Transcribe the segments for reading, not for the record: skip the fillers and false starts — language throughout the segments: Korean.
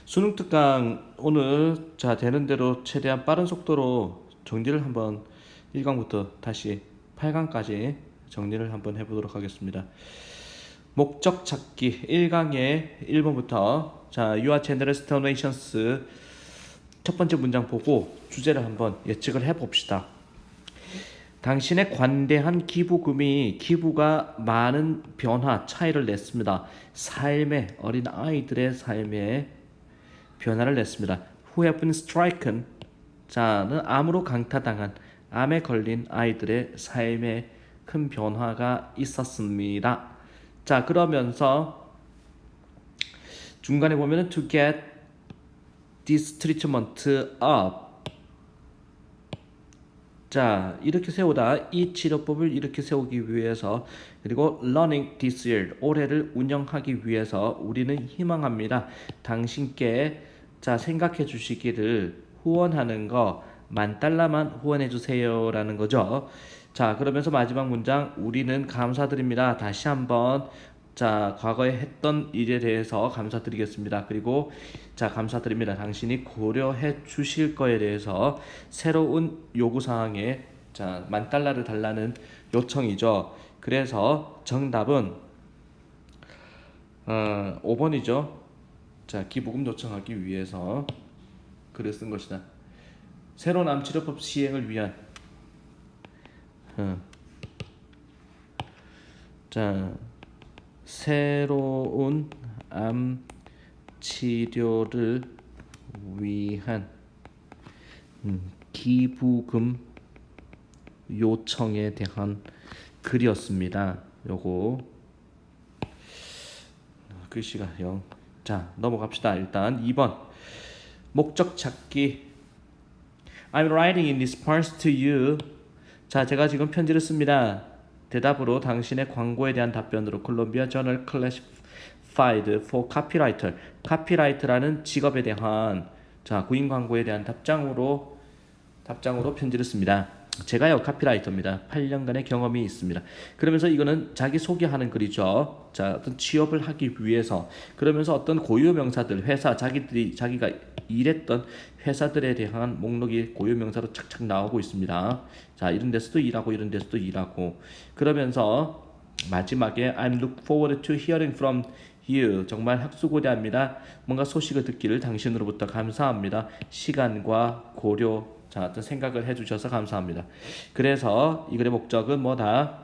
수능 특강 오늘 자 되는 대로 최대한 빠른 속도로 정리를 한번 1강부터 다시 8강까지 정리를 한번 해보도록 하겠습니다. 목적 찾기 1강의 1번부터 자 You are generous donations 첫 번째 문장 보고 주제를 한번 예측을 해봅시다. 당신의 관대한 기부금이 기부가 많은 변화, 차이를 냈습니다. 삶의 어린 아이들의 삶에 변화를 냈습니다. Who have been stricken 자는 암으로 강타당한 암에 걸린 아이들의 삶에 큰 변화가 있었습니다. 자 그러면서 중간에 보면은 to get this treatment up 자 이렇게 세우다 이 치료법을 이렇게 세우기 위해서 그리고 running this year 올해를 운영하기 위해서 우리는 희망합니다. 당신께 자 생각해 주시기를 후원하는 거 $10,000만 후원해 주세요라는 거죠. 자 그러면서 마지막 문장 우리는 감사드립니다. 다시 한번 자 과거에 했던 일에 대해서 감사드리겠습니다. 그리고 자 감사드립니다. 당신이 고려해 주실 거에 대해서 새로운 요구사항에 자 $10,000를 달라는 요청이죠. 그래서 정답은 5번이죠. 자 기부금 요청하기 위해서 글을 쓴 것이다. 새로운 암치료법 시행을 위한 자 새로운 암 치료를 위한 기부금 요청에 대한 글이었습니다. 요거 글씨가 0. 자 넘어갑시다. 일단 2번 목적 찾기 I'm writing in this part to you. 자 제가 지금 편지를 씁니다. 대답으로 당신의 광고에 대한 답변으로 콜롬비아 저널 클래시파이드 for copywriter 카피라이터라는 직업에 대한 자 구인 광고에 대한 답장으로 편지를 씁니다. 제가요 카피라이터입니다. 8년간의 경험이 있습니다. 그러면서 이거는 자기 소개하는 글이죠. 자 어떤 취업을 하기 위해서 그러면서 어떤 고유 명사들 회사 자기가 일했던 회사들에 대한 목록이 고유 명사로 착착 나오고 있습니다. 자 이런 데서도 일하고 이런 데서도 일하고 그러면서 마지막에 I'm look forward to hearing from you 정말 학수고대합니다. 뭔가 소식을 듣기를 당신으로부터 감사합니다. 시간과 고려 자 어떤 생각을 해주셔서 감사합니다. 그래서 이 글의 목적은 뭐다?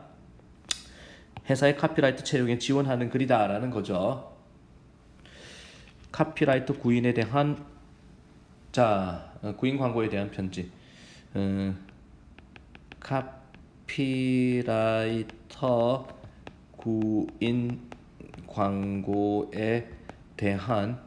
회사의 카피라이터 채용에 지원하는 글이다라는 거죠. 카피라이터 구인에 대한 자 구인 광고에 대한 편지 카피라이터 구인 광고에 대한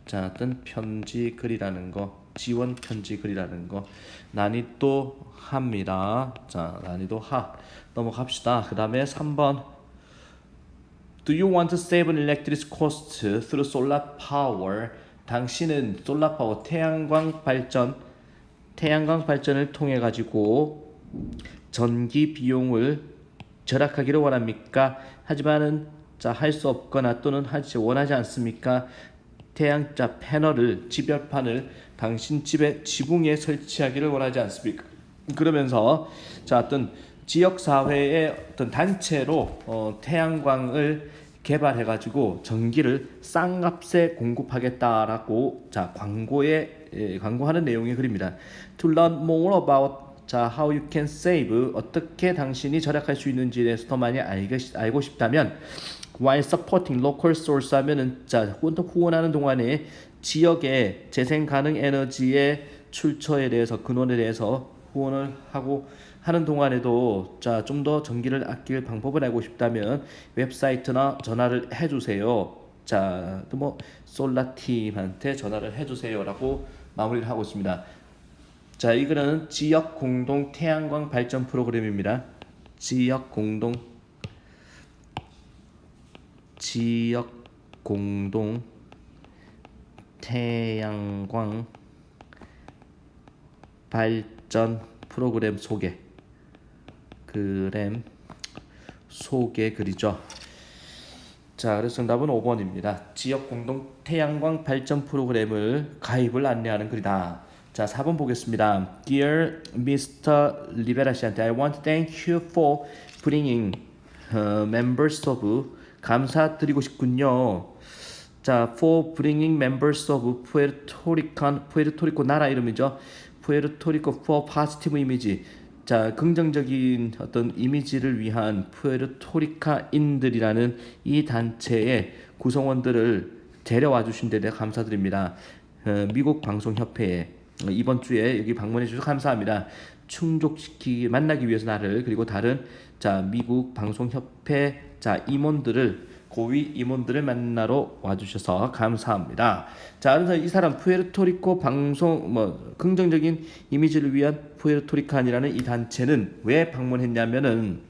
자 어떤 편지 글이라는 거 지원 편지 글이라는 거 난이도 합니다. 자 난이도 하 넘어갑시다. 그 다음에 3번 Do you want to save an electric cost through solar power? 당신은 솔라 파워 태양광 발전을 통해 가지고 전기 비용을 절약하기를 원합니까? 하지만은 자 할 수 없거나 또는 원하지 않습니까? 태양자 패널을 지별판을 당신 집의 지붕에 설치하기를 원하지 않습니까? 그러면서 자 어떤 지역 사회의 어떤 단체로 태양광을 개발해 가지고 전기를 싼 값에 공급하겠다라고 자 광고하는 내용의 글입니다. To learn more about 자 how you can save 어떻게 당신이 절약할 수 있는지에 대해서 더 많이 알고 싶다면 while supporting local source 하면은 자 후원하는 동안에 지역의 재생 가능 에너지의 출처에 대해서 근원에 대해서 후원을 하고 하는 동안에도 자 좀 더 전기를 아낄 방법을 알고 싶다면 웹사이트나 전화를 해주세요. 자 또 뭐 솔라팀한테 전화를 해주세요라고 마무리를 하고 있습니다. 자 이거는 지역 공동 태양광 발전 프로그램입니다. 지역 공동 태양광 발전 프로그램 소개 글이죠. 자, 그래서 정답은 5번입니다. 지역 공동 태양광 발전 프로그램을 가입을 안내하는 글이다. 자, 4번 보겠습니다. Dear Mr. Rivera 씨한테 I want to thank you for bringing members of 감사드리고 싶군요. 자, for bringing members of 푸에르토리코 나라 이름이죠. 푸에르토리코 for positive image. 자, 긍정적인 어떤 이미지를 위한 푸에르토리카인들이라는 이 단체의 구성원들을 데려와 주신 데 대해 감사드립니다. 미국 방송협회에 이번 주에 여기 방문해 주셔서 감사합니다. 만나기 위해서 나를 그리고 다른 자 미국 방송협회 자 임원들을 고위 임원들을 만나러 와주셔서 감사합니다. 자, 그래서 이 사람 푸에르토리코 방송 긍정적인 이미지를 위한 푸에르토리칸이라는 이 단체는 왜 방문했냐면은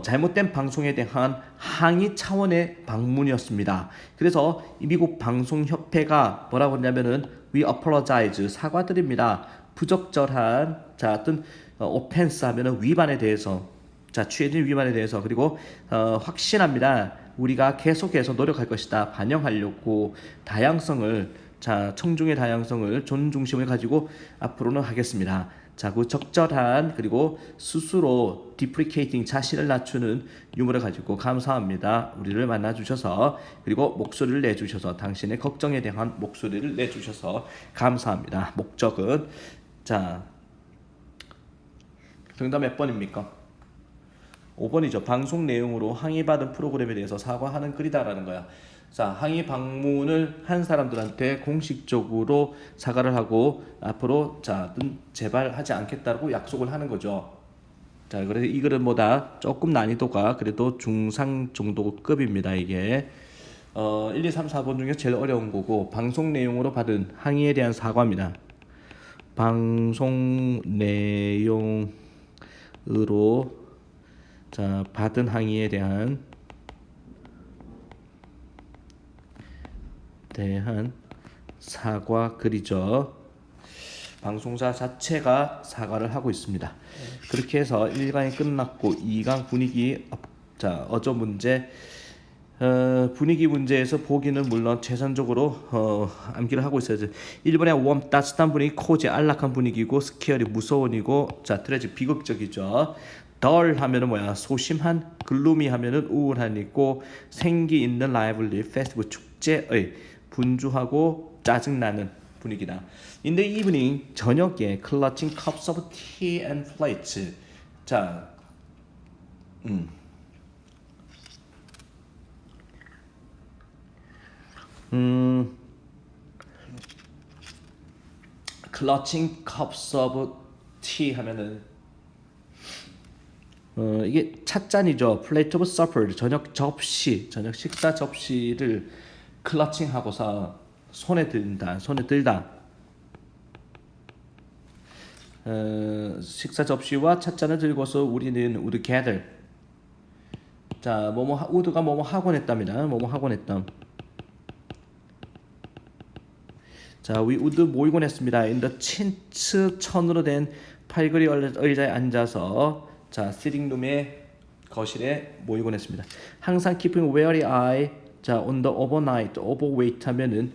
잘못된 방송에 대한 항의 차원의 방문이었습니다. 그래서 이 미국 방송협회가 뭐라고 했냐면은 We apologize 사과드립니다. 부적절한 자 어떤 오펜스 하면은 위반에 대해서 자 취해진 위반에 대해서 그리고 확신합니다. 우리가 계속해서 노력할 것이다. 반영하려고 다양성을 자 청중의 다양성을 존중심을 가지고 앞으로는 하겠습니다. 자, 그 적절한 그리고 스스로 디프리케이팅 자신을 낮추는 유머를 가지고 감사합니다. 우리를 만나주셔서 그리고 목소리를 내주셔서 당신의 걱정에 대한 목소리를 내주셔서 감사합니다. 목적은 자 정답 몇 번입니까? 5번이죠. 방송 내용으로 항의받은 프로그램에 대해서 사과하는 글이다라는 거야. 자, 항의 방문을 한 사람들한테 공식적으로 사과를 하고 앞으로 자, 재발하지 않겠다고 약속을 하는 거죠. 자, 그래서 이 글은 뭐다? 조금 난이도가 그래도 중상 정도급입니다. 이게 1, 2, 3, 4번 중에 제일 어려운 거고 방송 내용으로 받은 항의에 대한 사과입니다. 방송 내용으로 자, 받은 항의에 대한 사과 글이죠. 방송사 자체가 사과를 하고 있습니다. 그렇게 해서 1강이 끝났고 2강 분위기 자 어조 문제 분위기 문제에서 보기는 물론 최선적으로 암기를 하고 있어야죠. 1번에 웜 따뜻한 분위기, 코지 안락한 분위기고 스케어리 무서운이고 자 트레지 비극적이죠. 덜 하면은 뭐야 소심한, 글루미 하면은 우울한이고 생기 있는 라이블리 페스티벌 축제의 분주하고 짜증나는 분위기다. In the evening 저녁에 clutching cups of tea and plates 자 clutching cups of tea 하면은 이게 찻잔이죠. plate of supper 저녁 접시 저녁 식사 접시를 클러칭 하고서 손에 들다 식사 접시와 찻잔을 들고서 우리는 would gather 자 would가 뭐뭐 하곤 했답니다. 뭐뭐 하곤 했담 자 we would 모이곤 했습니다. in the 친츠 천으로 된 팔걸이 의자에 앉아서 자 sitting room의 거실에 모이곤 했습니다. 항상 keeping wary eye 자 on the overnight overweight 하면은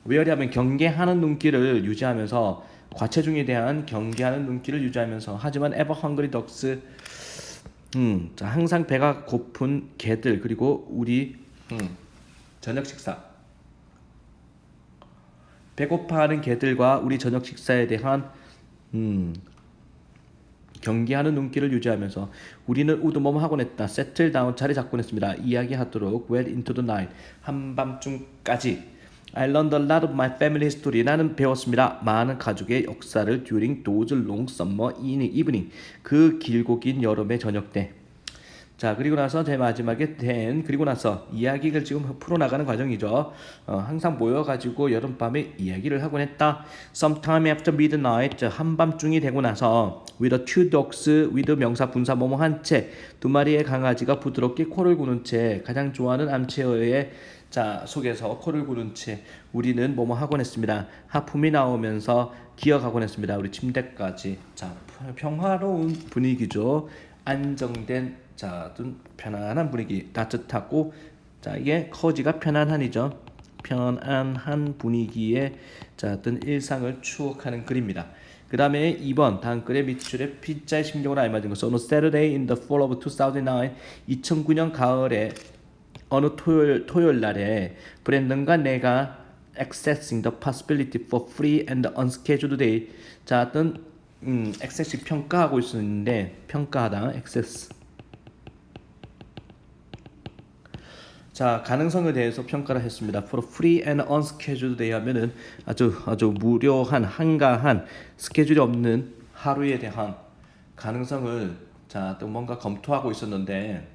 wary 하면 경계하는 눈길을 유지하면서 과체중에 대한 경계하는 눈길을 유지하면서 하지만 ever hungry dogs 자 항상 배가 고픈 개들 그리고 우리 저녁 식사 배고파하는 개들과 우리 저녁 식사에 대한 경계하는 눈길을 유지하면서 우리는 우드몸 하곤 했다. settle down 자리 잡곤 했습니다. 이야기하도록 well into the night 한밤중까지 I learned a lot of my family history 나는 배웠습니다. 많은 가족의 역사를 during those long summer evening 그 길고 긴 여름의 저녁 때 자 그리고 나서 제 마지막에 그리고 나서 이야기를 지금 풀어나가는 과정이죠. 항상 모여가지고 여름밤에 이야기를 하곤 했다. Sometime after midnight 한밤중이 되고 나서 with a two dogs with 명사 분사 뭐뭐 한 채 두 마리의 강아지가 부드럽게 코를 고는 채 가장 좋아하는 암체어의 자 속에서 코를 고는 채 우리는 뭐뭐 하곤 했습니다. 하품이 나오면서 기어가곤 했습니다. 우리 침대까지 자 평화로운 분위기죠. 안정된 자, 좀 편안한 분위기, 따뜻하고 자, 이게 cozy가 편안한이죠. 편안한 분위기에 자, 어떤 일상을 추억하는 글입니다. 그 다음에 2번 다음 글의 밑줄에 피자의 심경을 알맞은 것은 On a Saturday in the fall of 2009 2009년 가을에 어느 토요일 날에 브랜든과 내가 accessing the possibility for free and unscheduled day 자 어떤 access 평가하고 있었는데 평가하다 access 자 가능성에 대해서 평가를 했습니다. For free and unscheduled day 하면은 아주 무료한 한가한 스케줄이 없는 하루에 대한 가능성을 자 또 뭔가 검토하고 있었는데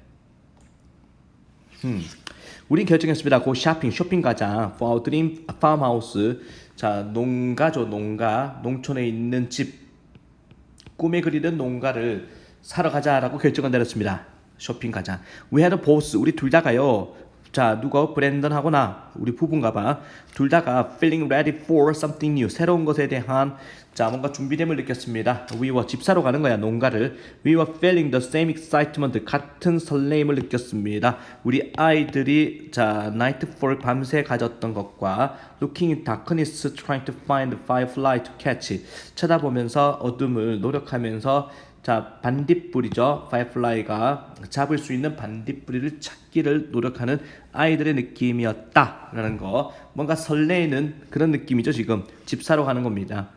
우린 결정했습니다. 고 쇼핑 가자. For our dream farmhouse. 자, 농가죠, 농가. 농촌에 있는 집. 꿈에 그리는 농가를 사러 가자라고 결정을 내렸습니다. 쇼핑 가자. We had a boss. 우리 둘 다가요. 자, 누가 브랜던하고 나 우리 부부인가 봐. 둘 다가 feeling ready for something new. 새로운 것에 대한 자, 뭔가 준비됨을 느꼈습니다. We were 집 사러 가는 거야, 농가를. We were feeling the same excitement. 같은 설레임을 느꼈습니다. 우리 아이들이 자, nightfall 밤새 가졌던 것과 looking in darkness trying to find the firefly to catch. 쳐다보면서 어둠을 노력하면서 자, 반딧불이죠. firefly가 잡을 수 있는 반딧불이를 찾기를 노력하는 아이들의 느낌이었다라는 거. 뭔가 설레이는 그런 느낌이죠. 지금 집 사러 가는 겁니다.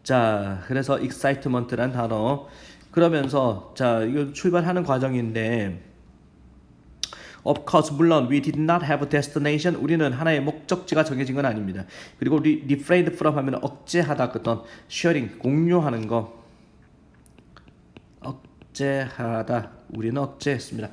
자, 그래서 excitement란 단어. 그러면서 자, 이거 출발하는 과정인데 of course 물론 we did not have a destination. 우리는 하나의 목적지가 정해진 건 아닙니다. 그리고 refrained from 하면 억제하다 어떤 sharing 공유하는 거. 억제하다. 우리는 억제했습니다.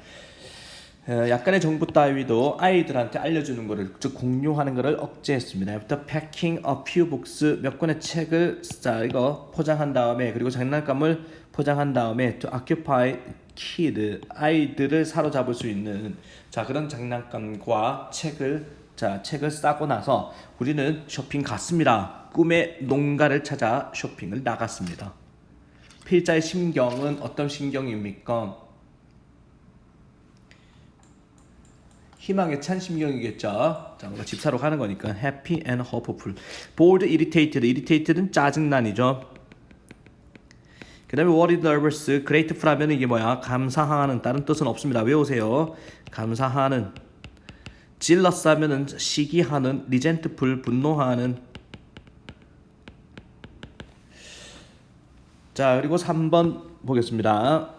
약간의 정보 따위도 아이들한테 알려주는 거를 즉 공유하는 거를 억제했습니다. After packing a few books 몇 권의 책을 자 이거 포장한 다음에 그리고 장난감을 포장한 다음에 to occupy kid 아이들을 사로잡을 수 있는 자 그런 장난감과 책을 싸고 나서 우리는 쇼핑 갔습니다. 꿈의 농가를 찾아 쇼핑을 나갔습니다. 필자의 심경은 어떤 심경입니까? 희망에 찬 심경이겠죠. 자, 뭔가 집 사러 가는 거니까 happy and hopeful. bored, irrited는 짜증난이죠. 그 다음에 worried, nervous, grateful 하면 이게 뭐야? 감사하는 다른 뜻은 없습니다. 외우세요. 감사하는. jealous 하면은 시기하는, resentful, 분노하는. 자, 그리고 3번 보겠습니다.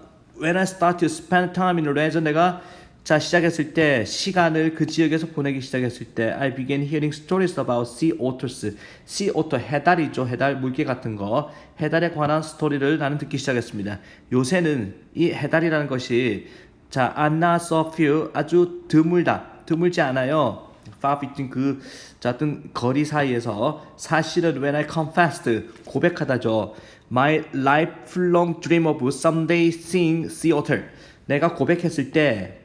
When I start to spend time in a region 내가 자 시작했을 때 시간을 그 지역에서 보내기 시작했을 때 I began hearing stories about sea otters. sea otter 해달이죠. 해달 물개 같은 거. 해달에 관한 스토리를 나는 듣기 시작했습니다. 요새는 이 해달이라는 것이 자 are not so few 아주 드물지 않아요. far between 그 어떤 거리 사이에서 사실은 when I confessed 고백하다죠. My lifelong dream of someday seeing sea otter. 내가 고백했을 때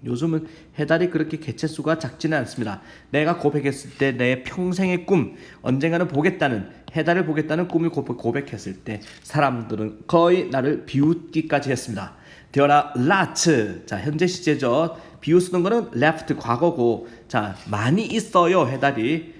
요즘은 해달이 그렇게 개체수가 작지는 않습니다. 내가 고백했을 때 내 평생의 꿈 언젠가는 보겠다는 해달을 보겠다는 꿈을 고백했을 때 사람들은 거의 나를 비웃기까지 했습니다. There are lots. 자 현재 시제죠. 비웃는 거는 left 과거고 자 많이 있어요 해달이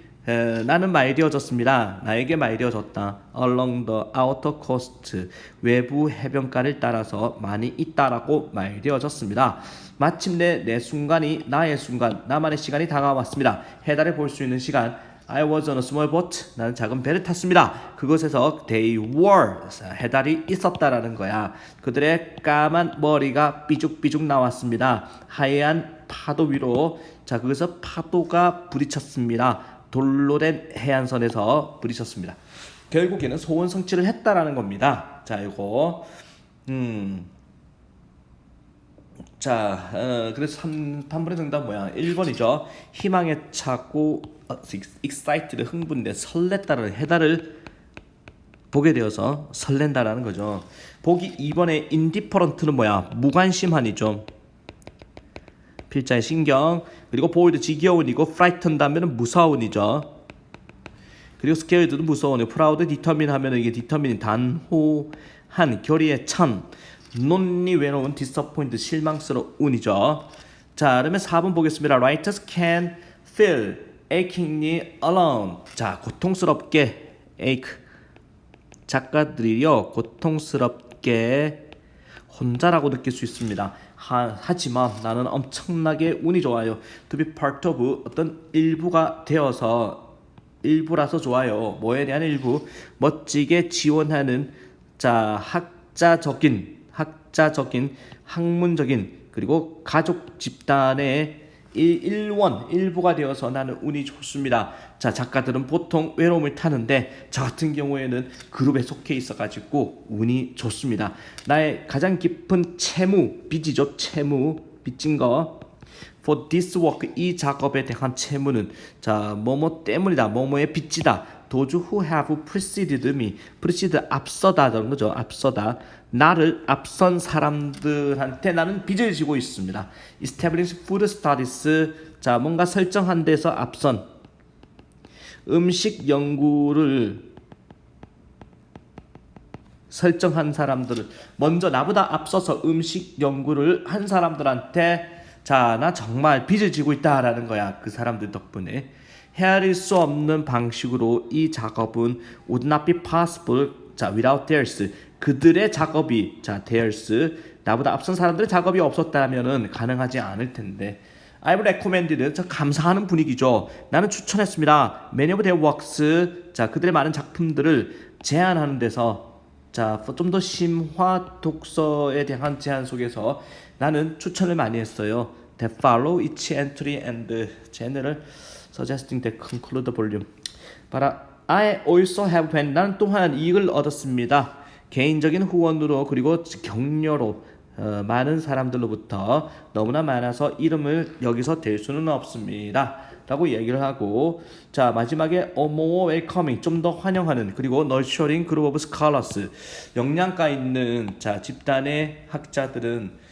나는 말되어졌습니다. 나에게 말되어졌다. Along the outer coast 외부 해변가를 따라서 많이 있다라고 말되어졌습니다. 마침내 내 순간이 나의 순간 나만의 시간이 다가왔습니다. 해달을 볼 수 있는 시간 I was on a small boat 나는 작은 배를 탔습니다. 그곳에서 they were 해달이 있었다라는 거야. 그들의 까만 머리가 삐죽삐죽 나왔습니다. 하얀 파도 위로 자 그것서 파도가 부딪혔습니다. 돌로 된 해안선에서 부딪혔습니다. 결국에는 소원 성취를 했다라는 겁니다. 자 이거 자 그래서 3번의 정답 뭐야? 1번이죠. 희망에 차고 excited 흥분돼 설렜다라는 해달을 보게 되어서 설렌다라는 거죠. 보기 2번의 indifferent는 뭐야? 무관심한이죠. 필자의 신경 그리고 bored 지겨운이고 frightened 하면은 무서운이죠. 그리고 scared도 무서운이고 proud determined 하면은 이게 determined 단호한 결의에 찬 lonely, 외로운, disappointed, 실망스러운이죠. 자, 그러면 4번 보겠습니다. Writers can feel achingly alone. 자, 고통스럽게 ache. 작가들이요, 고통스럽게 혼자라고 느낄 수 있습니다. 하지만 나는 엄청나게 운이 좋아요. To be part of, 어떤 일부가 되어서, 일부라서 좋아요. 뭐에 대한 일부? 멋지게 지원하는, 자, 학자적인, 학문적인, 그리고 가족 집단의 일부가 되어서 나는 운이 좋습니다. 자, 작가들은 보통 외로움을 타는데 저 같은 경우에는 그룹에 속해 있어가지고 운이 좋습니다. 나의 가장 깊은 빚이죠. 빚진 거. For this work, 이 작업에 대한 채무는, 자, 뭐뭐 때문이다, 뭐뭐의 빚이다. Those who have preceded me, precede 앞서다라는 거죠. 앞서다. 나를 앞선 사람들한테 나는 빚을 지고 있습니다. Establish food studies, 자, 뭔가 설정한 데서 앞선 음식 연구를 설정한 사람들을, 먼저 나보다 앞서서 음식 연구를 한 사람들한테, 자, 나 정말 빚을 지고 있다라는 거야. 그 사람들 덕분에. 헤아릴 수 없는 방식으로 이 작업은 would not be possible, 자, without theirs, 그들의 작업이, 자, theirs, 나보다 앞선 사람들의 작업이 없었다면은 가능하지 않을 텐데. I've recommended, 저 감사하는 분위기죠. 나는 추천했습니다. Many of their works, 자, 그들의 많은 작품들을 제안하는 데서, 자, 좀 더 심화 독서에 대한 제안 속에서 나는 추천을 많이 했어요. That follow each entry and general suggesting that conclude the volume. But I also have been, 나는 또한 이익을 얻었습니다. 개인적인 후원으로, 그리고 격려로, 많은 사람들로부터 너무나 많아서 이름을 여기서 댈 수는 없습니다 라고 얘기를 하고, 자, 마지막에 more welcoming, 좀 더 환영하는, 그리고 nurturing group of scholars, 역량가 있는, 자, 집단의 학자들은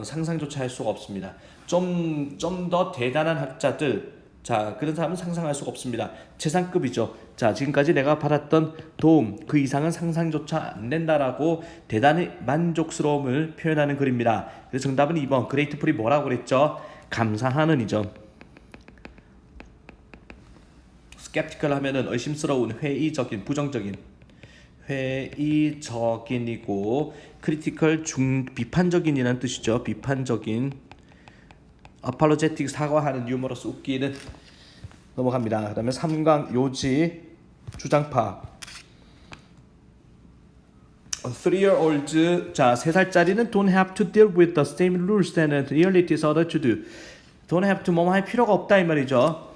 상상조차 할 수가 없습니다. 좀 더 대단한 학자들, 자, 그런 사람은 상상할 수가 없습니다. 최상급이죠. 자, 지금까지 내가 받았던 도움 그 이상은 상상조차 안 된다라고 대단히 만족스러움을 표현하는 글입니다. 그래서 정답은 2번 그레이트풀이 뭐라고 그랬죠? 감사하는 이죠. skeptical 하면은 의심스러운, 회의적인, 부정적인, 회의적인이고, critical 비판적인이라는 뜻이죠. 비판적인. apologetic, 사과하는, 유머러스, 웃기는. 넘어갑니다. 그 다음에 3강 요지, 주장파. 3-year-olds, 자, 3살짜리는 don't have to deal with the same rules and realities others to do. don't have to, 뭐뭐 할 필요가 없다 이 말이죠.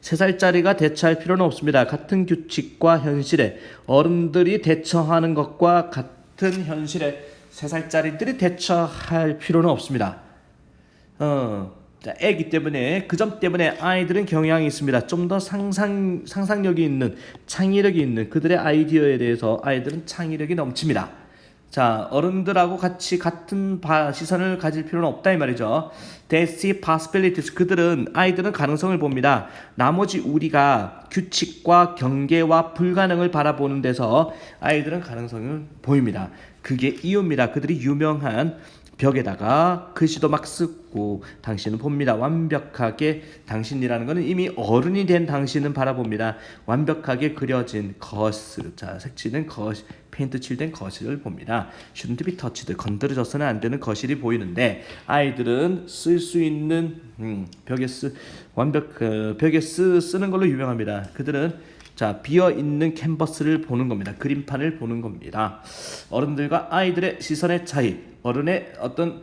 세 살짜리가 대처할 필요는 없습니다. 같은 규칙과 현실에, 어른들이 대처하는 것과 같은 현실에 3살짜리들이 대처할 필요는 없습니다. 애기 때문에, 그 점 때문에 아이들은 경향이 있습니다. 좀 더 상상력이 있는, 창의력이 있는, 그들의 아이디어에 대해서 아이들은 창의력이 넘칩니다. 자, 어른들하고 같이 같은 시선을 가질 필요는 없다 이 말이죠. They see possibilities, 아이들은 가능성을 봅니다. 나머지 우리가 규칙과 경계와 불가능을 바라보는 데서 아이들은 가능성을 보입니다. 그게 이유입니다. 그들이 유명한 벽에다가 글씨도 막 쓰고, 당신은 봅니다. 완벽하게, 당신이라는 것은 이미 어른이 된 당신은 바라봅니다. 완벽하게 그려진 거스, 자, 색칠된 거시, 페인트 칠된 거실을 봅니다. shouldn't be touched, 건드려져서는 안 되는 거실이 보이는데, 아이들은 쓸 수 있는 벽에 쓰는 걸로 유명합니다. 그들은, 자, 비어 있는 캔버스를 보는 겁니다. 그림판을 보는 겁니다. 어른들과 아이들의 시선의 차이, 어른의 어떤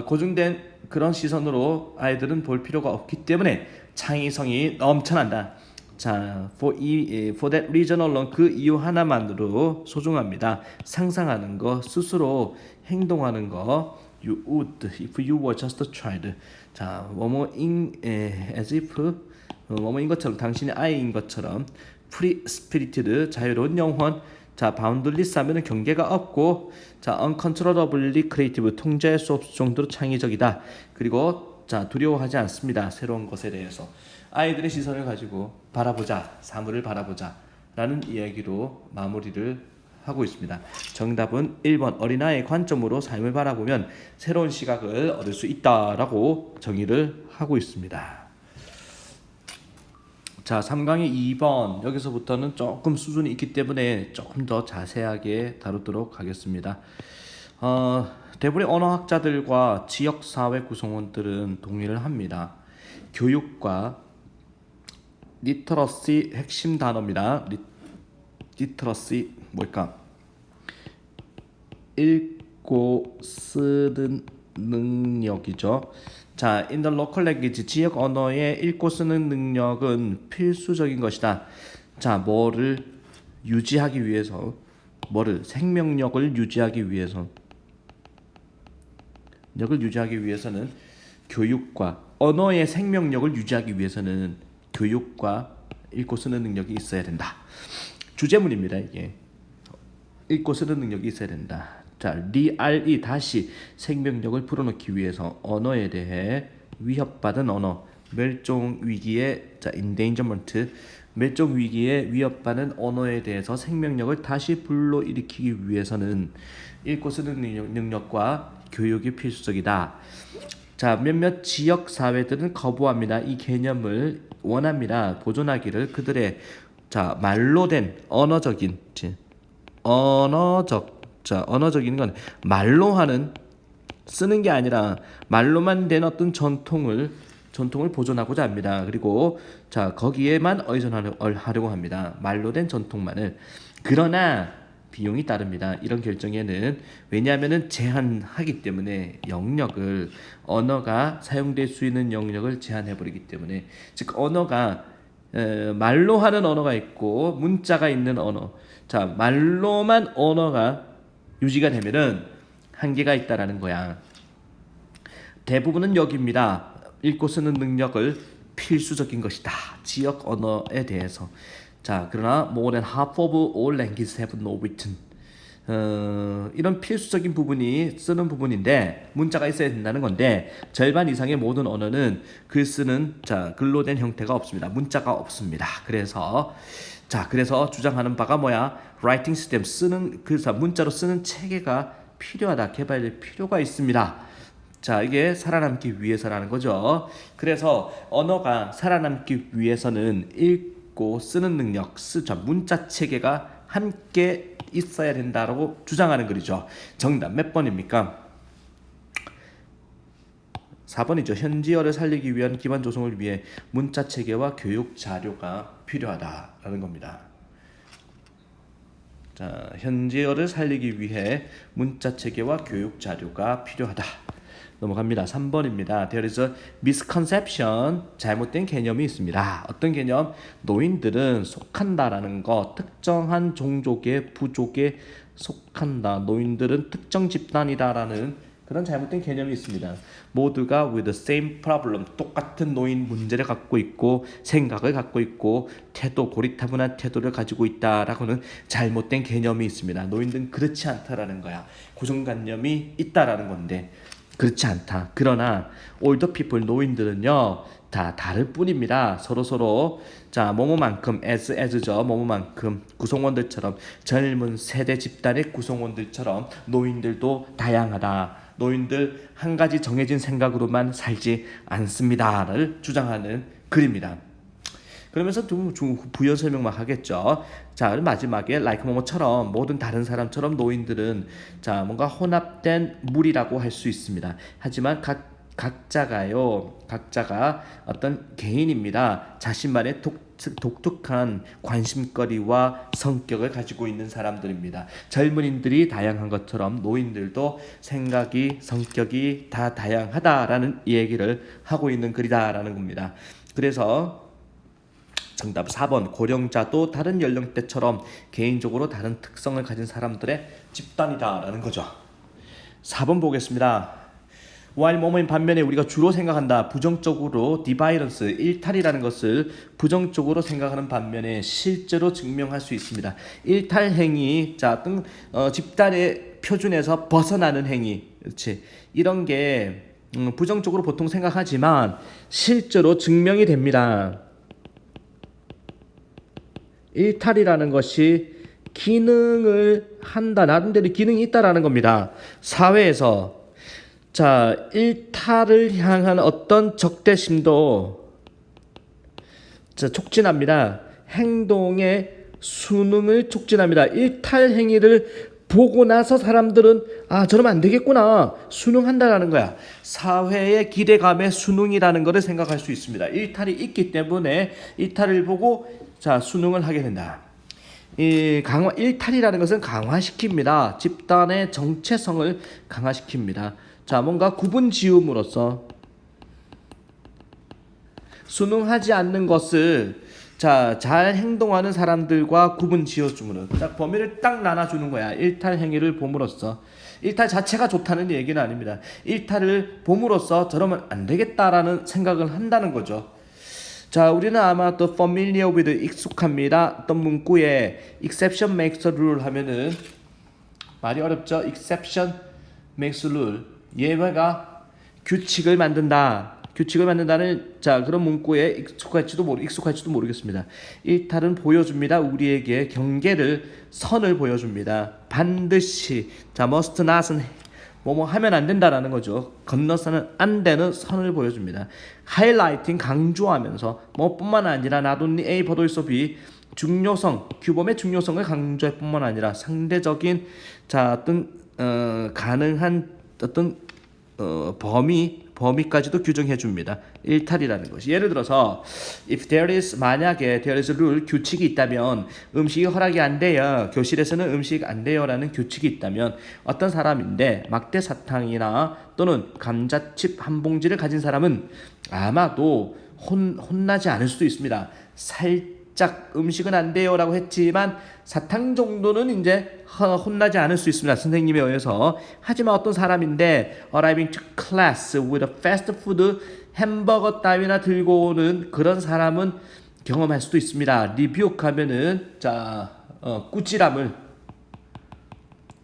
고정된 그런 시선으로 아이들은 볼 필요가 없기 때문에 창의성이 넘쳐난다. 자, for that reason alone, 그 이유 하나만으로 소중합니다. 상상하는 거, 스스로 행동하는 거. You would if you were just a child. 자, as if 뭐뭐인 것처럼, 당신이 아이인 것처럼. free spirited, 자유로운 영혼. 자, boundless 하면은 경계가 없고, 자, uncontrollably creative, 통제할 수 없을 정도로 창의적이다. 그리고, 자, 두려워하지 않습니다. 새로운 것에 대해서. 아이들의 시선을 가지고 바라보자, 사물을 바라보자. 라는 이야기로 마무리를 하고 있습니다. 정답은 1번 어린아이의 관점으로 삶을 바라보면 새로운 시각을 얻을 수 있다라고 정의를 하고 있습니다. 자, 3강의 2번 여기서부터는 조금 수준이 있기 때문에 조금 더 자세하게 다루도록 하겠습니다. 대부분의 언어학자들과 지역사회 구성원들은 동의를 합니다. 교육과 리터러시 핵심 단어입니다. 리터러시 뭘까? 읽고 쓰는 능력이죠. 자, in the local language, 지역 언어의 읽고 쓰는 능력은 필수적인 것이다. 자, 뭐를 유지하기 위해서, 생명력을 유지하기 위해서, 는 교육과 언어의 생명력을 유지하기 위해서는 교육과 읽고 쓰는 능력이 있어야 된다. 주제문입니다. 이게 읽고 쓰는 능력이 있어야 된다. 자, RE 다시 생명력을 풀어놓기 위해서 언어에 대해 위협받은 언어, 멸종 위기에 endangerment, 멸종 위기에 위협받는 언어에 대해서 생명력을 다시 불러일으키기 위해서는 읽고 쓰는 능력과 교육이 필수적이다. 자, 몇몇 지역 사회들은 거부합니다. 이 개념을 원합니다. 보존하기를 그들의 말로 된 언어적인 언어적인 건 말로 하는 쓰는 게 아니라 말로만 된 어떤 전통을 보존하고자 합니다. 그리고 거기에만 의존하려고 합니다. 말로 된 전통만을. 그러나 비용이 따릅니다. 이런 결정에는. 왜냐하면은 제한하기 때문에 영역을, 언어가 사용될 수 있는 영역을 제한해 버리기 때문에. 즉 언어가 말로 하는 언어가 있고 문자가 있는 언어. 자, 말로만 언어가 유지가 되면은 한계가 있다라는 거야. 대부분은 여기입니다. 읽고 쓰는 능력을 필수적인 것이다. 지역 언어에 대해서. 자, 그러나 more than half of all languages have no written. 이런 필수적인 부분이 쓰는 부분인데 문자가 있어야 된다는 건데 절반 이상의 모든 언어는 글 쓰는 글로 된 형태가 없습니다. 문자가 없습니다. 그래서 주장하는 바가 뭐야? writing system, 문자로 쓰는 체계가 필요하다. 개발될 필요가 있습니다. 자, 이게 살아남기 위해서라는 거죠. 그래서 언어가 살아남기 위해서는 읽고 쓰는 능력, 문자 체계가 함께 있어야 된다라고 주장하는 글이죠. 정답 몇 번입니까? 4번이죠. 현지어를 살리기 위한 기반 조성을 위해 문자 체계와 교육 자료가 필요하다라는 겁니다. 자, 현지어를 살리기 위해 문자 체계와 교육 자료가 필요하다. 넘어갑니다. 3번입니다. There is a misconception. 잘못된 개념이 있습니다. 어떤 개념? 노인들은 속한다라는 거, 특정한 종족의 부족에 속한다. 노인들은 특정 집단이다라는 그런 잘못된 개념이 있습니다. 모두가 with the same problem, 똑같은 노인 문제를 갖고 있고 생각을 갖고 있고 고리타분한 태도를 가지고 있다라고는 잘못된 개념이 있습니다. 노인들은 그렇지 않다라는 거야. 고정관념이 있다라는 건데 그렇지 않다. 그러나 older people, 노인들은요 다 다를 뿐입니다. 서로 뭐뭐만큼 as죠. 뭐뭐만큼 구성원들처럼 젊은 세대 집단의 구성원들처럼 노인들도 다양하다. 노인들 한 가지 정해진 생각으로만 살지 않습니다를 주장하는 글입니다. 그러면서 부연 설명만 하겠죠. 자, 마지막에 like 뭐뭐처럼 모든 다른 사람처럼 노인들은 뭔가 혼합된 무리라고 할 수 있습니다. 하지만 각자가 어떤 개인입니다. 자신만의 독특한 관심거리와 성격을 가지고 있는 사람들입니다. 젊은이들이 다양한 것처럼 노인들도 생각이, 성격이 다 다양하다라는 얘기를 하고 있는 글이다라는 겁니다. 그래서 정답 4번 고령자도 다른 연령대처럼 개인적으로 다른 특성을 가진 사람들의 집단이다라는 거죠. 4번 보겠습니다. while 뭐뭐인 반면에 우리가 주로 생각한다. 부정적으로 디바이런스, 일탈이라는 것을 부정적으로 생각하는 반면에 실제로 증명할 수 있습니다. 일탈 행위, 집단의 표준에서 벗어나는 행위, 그렇지? 이런 게 부정적으로 보통 생각하지만 실제로 증명이 됩니다. 일탈이라는 것이 기능을 한다. 나름대로 기능이 있다라는 겁니다. 사회에서 자, 일탈을 향한 어떤 적대심도 촉진합니다. 행동의 수능을 촉진합니다. 일탈 행위를 보고 나서 사람들은 저러면 안 되겠구나 수능한다라는 거야. 사회의 기대감의 수능이라는 것을 생각할 수 있습니다. 일탈이 있기 때문에 일탈을 보고 수능을 하게 된다. 일탈이라는 것은 강화시킵니다. 집단의 정체성을 강화시킵니다. 뭔가 구분 지음으로써 수능하지 않는 것을 잘 행동하는 사람들과 구분 지어주므로 범위를 딱 나눠주는 거야. 일탈 행위를 봄으로써. 일탈 자체가 좋다는 얘기는 아닙니다. 일탈을 봄으로써 저러면 안 되겠다라는 생각을 한다는 거죠. 우리는 아마 또 familiar with 익숙합니다. 어떤 문구에 exception makes a rule 하면은 말이 어렵죠. exception makes a rule. 예외가 규칙을 만든다. 규칙을 만든다는 그런 문구에 익숙할지도 모르겠습니다. 일탈은 보여줍니다. 우리에게 경계를 선을 보여줍니다. 반드시 must not은 뭐뭐 하면 안 된다라는 거죠. 건너서는 안 되는 선을 보여줍니다. 하이라이팅 강조하면서 뭐뿐만 아니라 not only A but also B 중요성 규범의 중요성을 강조할 뿐만 아니라 상대적인 어떤 가능한 어떤 범위까지도 규정해 줍니다. 일탈이라는 것이. 예를 들어서 if there is 만약에 there is a rule 규칙이 있다면 음식이 허락이 안 돼요. 교실에서는 음식 안 돼요라는 규칙이 있다면 어떤 사람인데 막대 사탕이나 또는 감자칩 한 봉지를 가진 사람은 아마도 혼나지 않을 수도 있습니다. 살짝 음식은 안 돼요라고 했지만 사탕 정도는 이제 혼나지 않을 수 있습니다. 선생님에 의해서. 하지만 어떤 사람인데 arriving to class with a fast food 햄버거 따위나 들고 오는 그런 사람은 경험할 수도 있습니다. 리뷰하면은 꾸지람을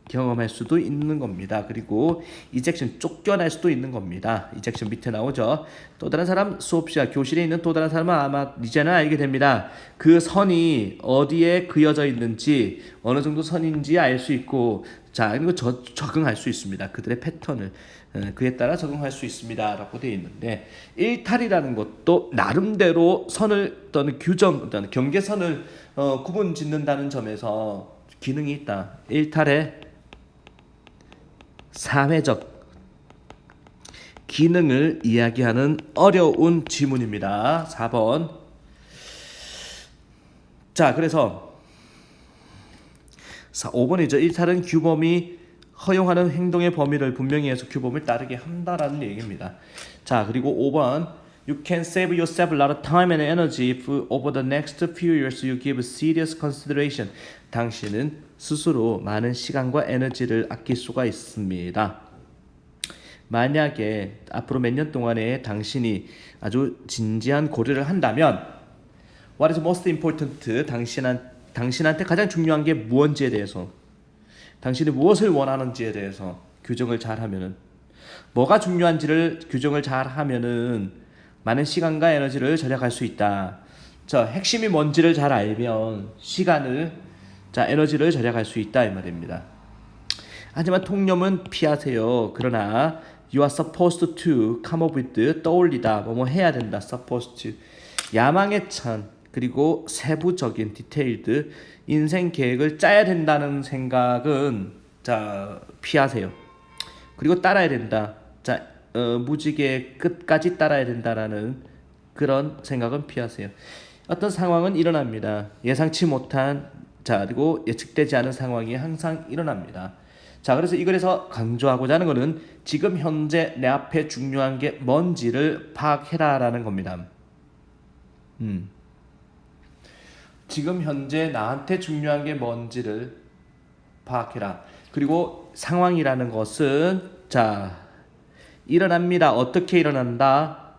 경험할 수도 있는 겁니다. 그리고 이젝션 쫓겨날 수도 있는 겁니다. 이젝션 밑에 나오죠. 또 다른 사람 수업 시간 교실에 있는 또 다른 사람은 아마 이제는 알게 됩니다. 그 선이 어디에 그어져 있는지 어느 정도 선인지 알 수 있고 이거 적응할 수 있습니다. 그들의 패턴을 그에 따라 적응할 수 있습니다. 라고 되어 있는데 일탈이라는 것도 나름대로 선을 또는 규정 또는 경계선을 구분 짓는다는 점에서 기능이 있다. 일탈의 사회적 기능을 이야기하는 어려운 지문입니다. 4번. 그래서 5번이죠. 일탈은 규범이 허용하는 행동의 범위를 분명히 해서 규범을 따르게 한다라는 얘기입니다. 그리고 5번. You can save yourself a lot of time and energy if over the next few years you give serious consideration. 당신은 스스로 많은 시간과 에너지를 아낄 수가 있습니다. 만약에 앞으로 몇 년 동안에 당신이 아주 진지한 고려를 한다면 What is most important? 당신한테 가장 중요한 게 무엇인지에 대해서 당신이 무엇을 원하는지에 대해서 규정을 잘 하면은 뭐가 중요한지를 규정을 잘 하면은 많은 시간과 에너지를 절약할 수 있다. 핵심이 뭔지를 잘 알면 시간을 에너지를 절약할 수 있다 이 말입니다. 하지만 통념은 피하세요. 그러나 you are supposed to come up with 떠올리다 뭐뭐 해야 된다. supposed to 야망의 찬 그리고 세부적인 디테일드 인생 계획을 짜야 된다는 생각은 피하세요. 그리고 따라야 된다. 무지개 끝까지 따라야 된다라는 그런 생각은 피하세요. 어떤 상황은 일어납니다. 예상치 못한 그리고 예측되지 않은 상황이 항상 일어납니다. 그래서 이글에서 강조하고자 하는 것은 지금 현재 내 앞에 중요한 게 뭔지를 파악해라라는 겁니다. 지금 현재 나한테 중요한 게 뭔지를 파악해라. 그리고 상황이라는 것은 일어납니다. 어떻게 일어난다?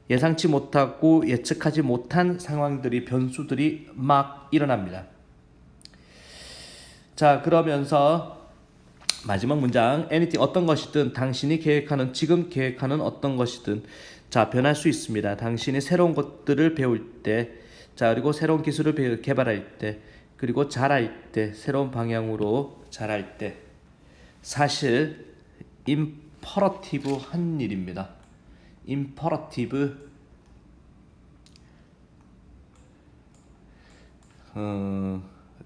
예상치 못하고 예측하지 못한 상황들이 변수들이 막 일어납니다. 그러면서 마지막 문장 anything 어떤 것이든 당신이 계획하는 지금 계획하는 어떤 것이든 변할 수 있습니다. 당신이 새로운 것들을 배울 때 자, 그리고 새로운 기술을 개발할 때, 그리고 잘할 때, 새로운 방향으로 잘할 때, 사실 임퍼러티브 한 일입니다. 임퍼러티브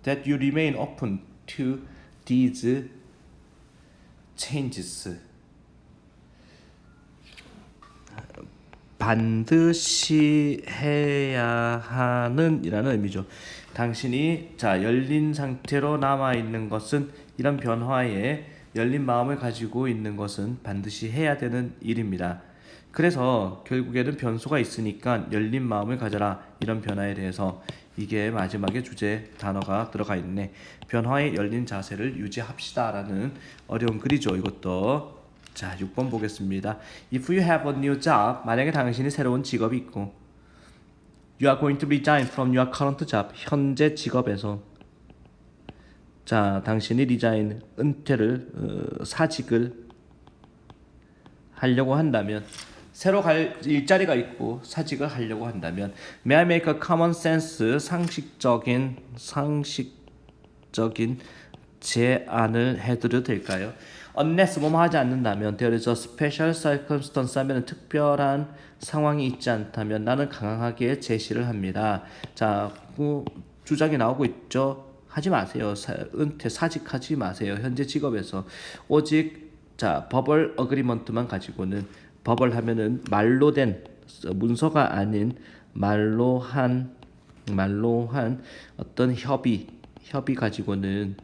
that you remain open to these changes. 반드시 해야 하는 이라는 의미죠. 당신이 자 열린 상태로 남아 있는 것은 이런 변화에 열린 마음을 가지고 있는 것은 반드시 해야 되는 일입니다. 그래서 결국에는 변수가 있으니까 열린 마음을 가져라 이런 변화에 대해서 이게 마지막에 주제 단어가 들어가 있네. 변화에 열린 자세를 유지합시다라는 어려운 글이죠. 이것도 자 6번 보겠습니다. If you have a new job, 만약에 당신이 새로운 직업이 있고 You are going to resign from your current job, 현재 직업에서 자 당신이 resign, 은퇴를 사직을 하려고 한다면 새로 갈 일자리가 있고 사직을 하려고 한다면 May I make a common sense, 상식적인 제안을 해드려도 될까요? Unless 뭐뭐 하지 않는다면 There is a special circumstance 하면 특별한 상황이 있지 않다면 나는 강하게 제시를 합니다. 자, 주장이 나오고 있죠. 하지 마세요. 은퇴 사직하지 마세요. 현재 직업에서 오직 자 버벌 어그리먼트만 가지고는 버벌 하면은 말로 된 문서가 아닌 말로 한 어떤 협의 가지고는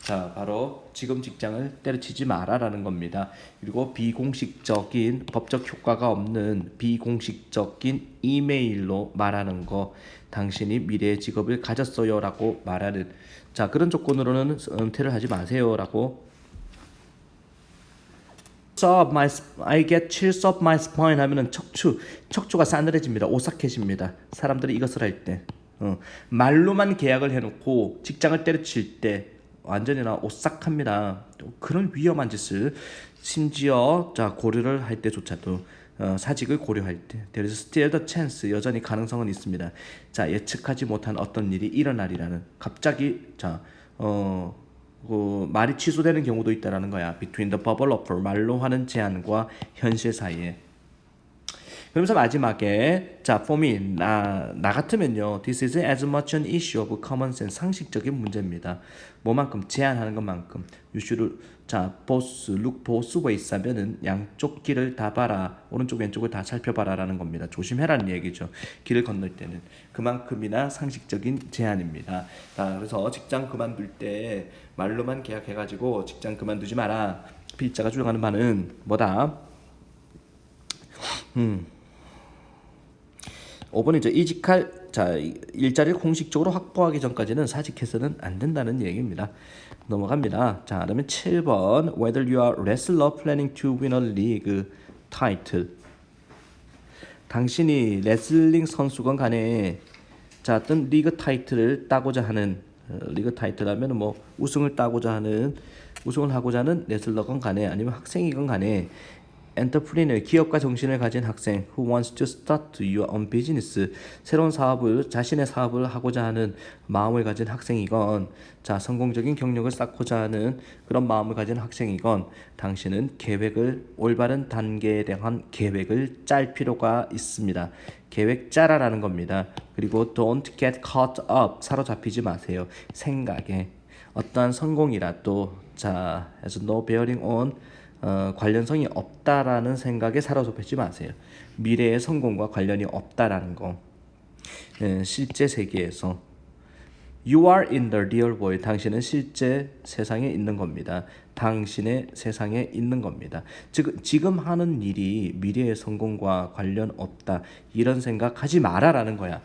자 바로 지금 직장을 때려치지 마라라는 겁니다. 그리고 비공식적인 법적 효과가 없는 비공식적인 이메일로 말하는 거 당신이 미래의 직업을 가졌어요라고 말하는 자 그런 조건으로는 은퇴를 하지 마세요라고 I get chills up my spine 하면은 척추가 싸늘해집니다. 오싹해집니다. 사람들이 이것을 할 때 말로만 계약을 해놓고 직장을 때려칠 때 완전히나 오싹합니다. 그런 위험한 짓을 심지어 자 고려를 할 때조차도 사직을 고려할 때 there is still the chance 여전히 가능성은 있습니다. 자 예측하지 못한 어떤 일이 일어나리라는 갑자기 말이 취소되는 경우도 있다라는 거야. Between the verbal offer 말로 하는 제안과 현실 사이에. 그러면서 마지막에 자 for me 나 같으면요 this is as much an issue of common sense 상식적인 문제입니다. 뭐만큼 제안하는 것만큼 you should 자 look both ways 하면은 양쪽 길을 다 봐라 오른쪽 왼쪽을 다 살펴봐라라는 겁니다. 조심해라는 얘기죠. 길을 건널 때는 그만큼이나 상식적인 제안입니다. 자 그래서 직장 그만둘 때 말로만 계약해가지고 직장 그만두지 마라. 필자가 주장하는 바는 뭐다? 5번이죠. 이직할 자 일자리를 공식적으로 확보하기 전까지는 사직해서는 안 된다는 얘기입니다. 넘어갑니다. 자 그러면 7번 Whether you are wrestler planning to win a league title 당신이 레슬링 선수건 간에 자 어떤 리그 타이틀을 따고자 하는 리그 타이틀 하면 뭐 우승을 하고자 하는 레슬러건 간에 아니면 학생이건 간에 엔터프리너 기업가 정신을 가진 학생 who wants to start your own business 새로운 자신의 사업을 하고자 하는 마음을 가진 학생이건 자 성공적인 경력을 쌓고자 하는 그런 마음을 가진 학생이건 당신은 올바른 단계에 대한 계획을 짤 필요가 있습니다. 계획 짜라라는 겁니다. 그리고 don't get caught up 사로잡히지 마세요. 생각에 어떠한 성공이라도 자 as no bearing on 관련성이 없다라는 생각에 사로잡히지 마세요. 미래의 성공과 관련이 없다라는 거. 실제 세계에서 You are in the real world. 당신은 실제 세상에 있는 겁니다. 당신의 세상에 있는 겁니다. 지금 하는 일이 미래의 성공과 관련 없다. 이런 생각하지 마라라는 거야.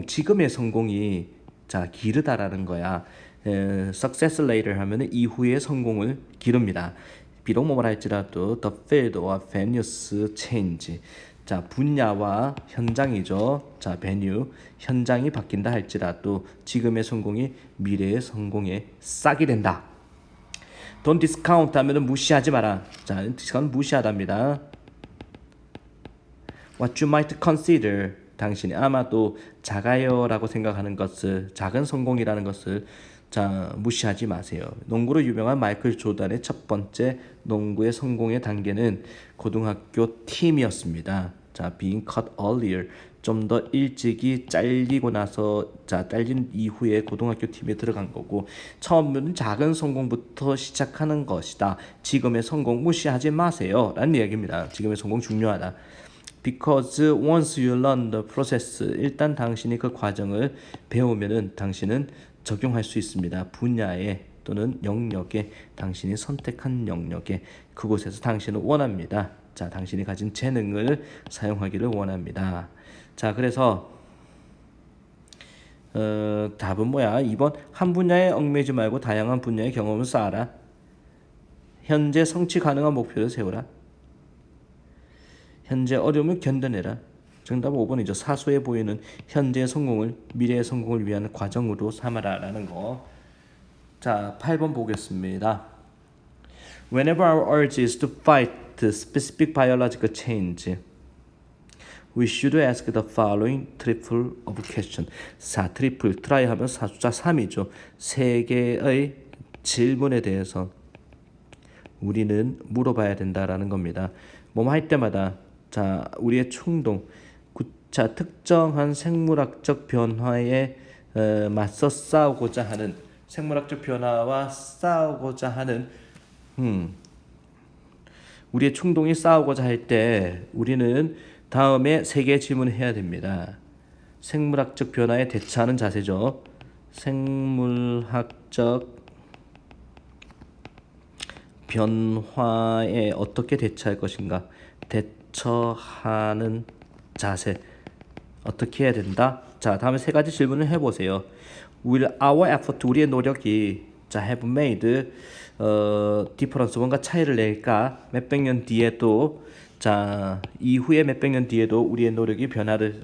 지금의 성공이 자 기르다라는 거야. Success later 하면은 이후의 성공을 기릅니다. 비록 뭐라 할지라도 the field or venues change. 자 분야와 현장이죠. 자 venue 현장이 바뀐다 할지라도 지금의 성공이 미래의 성공에 싹이 된다. Don't discount 하면은 무시하지 마라. 자 discount 무시하답니다. What you might consider 당신이 아마도 작아요라고 생각하는 것을 작은 성공이라는 것을 자 무시하지 마세요. 농구로 유명한 마이클 조던의 첫 번째 농구의 성공의 단계는 고등학교 팀이었습니다. 자, being cut earlier 좀 더 일찍이 잘리고 나서 잘린 이후에 고등학교 팀에 들어간 거고 처음은 작은 성공부터 시작하는 것이다. 지금의 성공 무시하지 마세요. 라는 이야기입니다. 지금의 성공 중요하다. Because once you learn the process 일단 당신이 그 과정을 배우면은 당신은 적용할 수 있습니다. 분야에 또는 영역에 당신이 선택한 영역에 그곳에서 당신은 원합니다. 자, 당신이 가진 재능을 사용하기를 원합니다. 자, 그래서 답은 뭐야? 2번 한 분야에 얽매이지 말고 다양한 분야의 경험을 쌓아라. 현재 성취 가능한 목표를 세우라. 현재 어려움을 견뎌내라. 정답 5번이죠. 사소해 보이는 현재의 성공을 미래의 성공을 위한 과정으로 삼아라 라는 거. 자, 8번 보겠습니다. Whenever our urge is to fight specific biological change, we should ask the following triple of question. 트리플, 트라이 하면 사숫자 3이죠. 세 개의 질문에 대해서 우리는 물어봐야 된다라는 겁니다. 뭐뭐 할 때마다 자, 우리의 충동, 자, 특정한 생물학적 변화에 맞서 싸우고자 하는 생물학적 변화와 싸우고자 하는 우리의 충동이 싸우고자 할 때 우리는 다음에 세 개의 질문을 해야 됩니다. 생물학적 변화에 대처하는 자세죠. 생물학적 변화에 어떻게 대처할 것인가? 대처하는 자세 어떻게 해야 된다? 자, 다음에 세 가지 질문을 해보세요. Will our effort 우리의 노력이 자 have made difference 뭔가 차이를 낼까? 몇백 년 뒤에도 자 이후에 몇백 년 뒤에도 우리의 노력이 변화를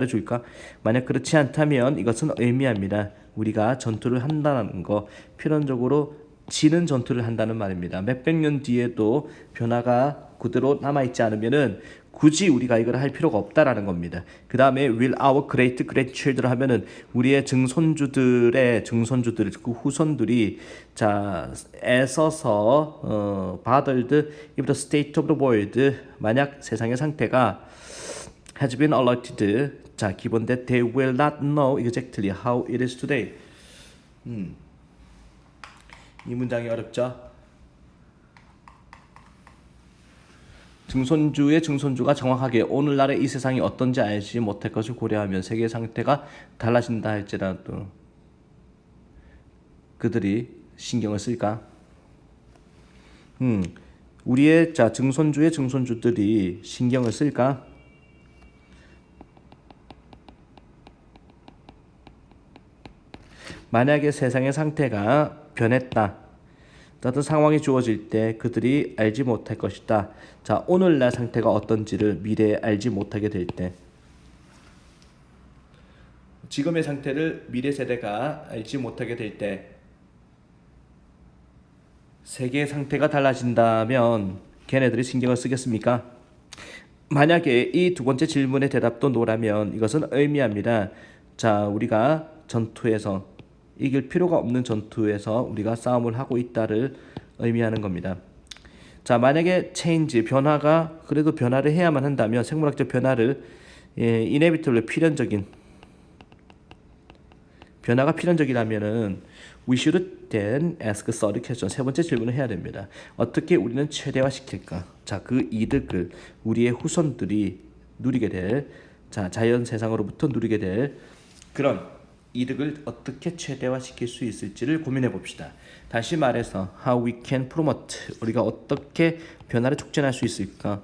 줄까? 만약 그렇지 않다면 이것은 의미합니다. 우리가 전투를 한다는 거 필연적으로 지는 전투를 한다는 말입니다. 몇백 년 뒤에도 변화가 그대로 남아있지 않으면은 굳이 우리가 이걸 할 필요가 없다라는 겁니다. 그 다음에 will our great grandchildren 하면은 우리의 증손주들 그 후손들이 자 애써서 bothered if the state of the world 만약 세상의 상태가 has been alerted 자 기본 that they will not know exactly how it is today. 이 문장이 어렵죠? 증손주의 증손주가 정확하게 오늘날의 이 세상이 어떤지 알지 못할 것을 고려하면 세계의 상태가 달라진다 할지라도 그들이 신경을 쓸까? 우리의 자 증손주의 증손주들이 신경을 쓸까? 만약에 세상의 상태가 변했다. 어떤 상황이 주어질 때 그들이 알지 못할 것이다. 자, 오늘날 상태가 어떤지를 미래에 알지 못하게 될 때 지금의 상태를 미래 세대가 알지 못하게 될 때 세계의 상태가 달라진다면 걔네들이 신경을 쓰겠습니까? 만약에 이 두 번째 질문의 대답도 노라면 이것은 의미합니다. 자, 우리가 전투에서 이길 필요가 없는 전투에서 우리가 싸움을 하고 있다를 의미하는 겁니다. 자, 만약에 change, 변화가 그래도 변화를 해야만 한다면 생물학적 변화를 inevitable, 필연적인 변화가 필연적이라면은 we should then ask third question, 세 번째 질문을 해야 됩니다. 어떻게 우리는 최대화시킬까? 자, 그 이득을 우리의 후손들이 누리게 될 자, 자연 세상으로부터 누리게 될 그런 이득을 어떻게 최대화시킬 수 있을지를 고민해 봅시다. 다시 말해서 how we can promote 우리가 어떻게 변화를 촉진할 수 있을까?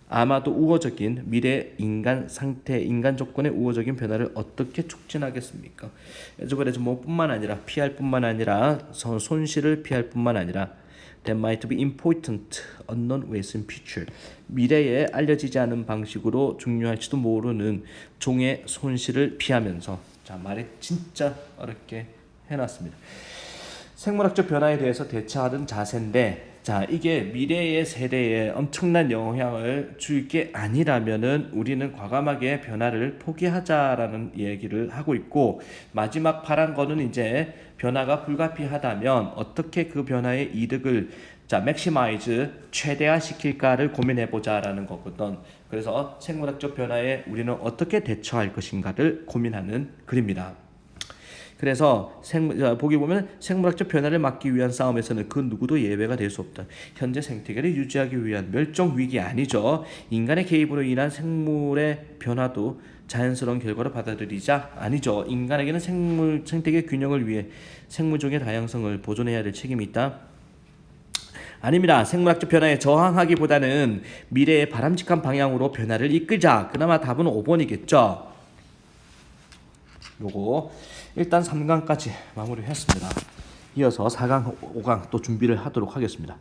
아마도 우호적인 미래 인간 상태, 인간 조건의 우호적인 변화를 어떻게 촉진하겠습니까? 그래서 뭐뿐만 아니라 피할 뿐만 아니라 손실을 피할 뿐만 아니라 that might be important unknown ways in future 미래에 알려지지 않은 방식으로 중요할지도 모르는 종의 손실을 피하면서 자, 말이 진짜 어렵게 해놨습니다. 생물학적 변화에 대해서 대처하는 자세인데 자, 이게 미래의 세대에 엄청난 영향을 줄 게 아니라면은 우리는 과감하게 변화를 포기하자라는 얘기를 하고 있고, 마지막 바란 거는 이제 변화가 불가피하다면 어떻게 그 변화의 이득을 맥시마이즈 최대화 시킬까를 고민해 보자라는 거거든. 그래서 생물학적 변화에 우리는 어떻게 대처할 것인가를 고민하는 글입니다. 그래서 보기 보면 생물학적 변화를 막기 위한 싸움에서는 그 누구도 예외가 될 수 없다. 현재 생태계를 유지하기 위한 멸종 위기 아니죠. 인간의 개입으로 인한 생물의 변화도 자연스러운 결과로 받아들이자 아니죠. 인간에게는 생태계 균형을 위해 생물종의 다양성을 보존해야 될 책임이 있다. 아닙니다. 생물학적 변화에 저항하기보다는 미래의 바람직한 방향으로 변화를 이끌자. 그나마 답은 5번이겠죠. 요거 일단 3강까지 마무리했습니다. 이어서 4강, 5강 또 준비를 하도록 하겠습니다.